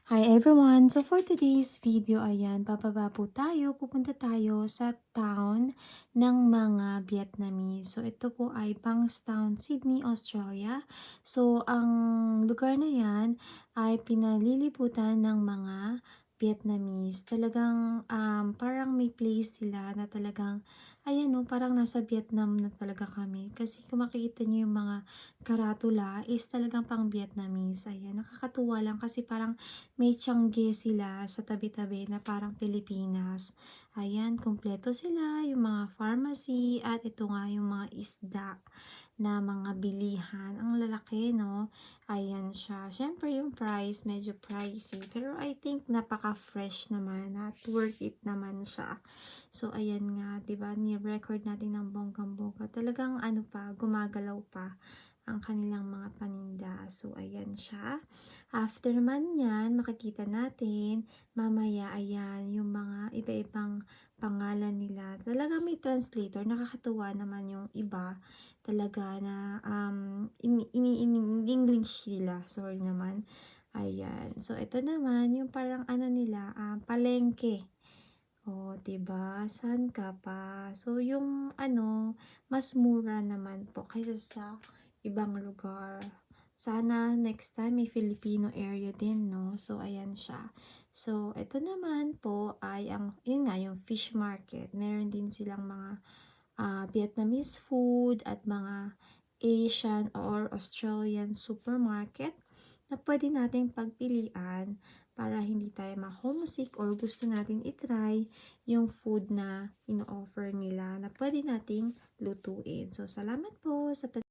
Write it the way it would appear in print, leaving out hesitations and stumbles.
Hi everyone! So for today's video, ayan, bababa po tayo, pupunta tayo sa town ng mga Vietnamese. So ito po ay Bankstown, Sydney, Australia. So ang lugar na yan ay pinalilibutan ng mga Vietnamese. Talagang parang may place sila na talagang, ayan no, parang nasa Vietnam na talaga kami. Kasi kung makikita niyo yung mga karatula is talagang pang Vietnamese. Ayan, nakakatuwa lang kasi parang may tiyangge sila sa tabi-tabi na parang Pilipinas. Ayan, kumpleto sila, yung mga pharmacy at ito nga yung mga isda na mga bilihan. Ang lalaki, no? Ayan siya. Siyempre, yung price, medyo pricey. Pero I think napaka-fresh naman at worth it naman siya. So, ayan nga, 'di ba? Ni-record natin ng bonggang-bongga. Talagang ano pa, gumagalaw pa ang kanilang mga paninda. So, ayan siya. After naman yan, makikita natin, mamaya, ayan, yung mga iba-ibang pangalan nila. Talaga may translator. Nakakatuwa naman yung iba. Talaga na, English sila. Sorry naman. Ayan. So, ito naman, yung parang ano nila, palengke. Oh, 'di ba? Saan ka pa? So, yung ano, mas mura naman po kaysa sa ibang lugar. Sana next time may Filipino area din, no? So, ayan siya. So, ito naman po ay yun nga, yung fish market. Meron din silang mga Vietnamese food at mga Asian or Australian supermarket na pwede nating pagpilian para hindi tayo ma-homesick or gusto natin itry yung food na ino-offer nila na pwede nating lutuin. So, salamat po sa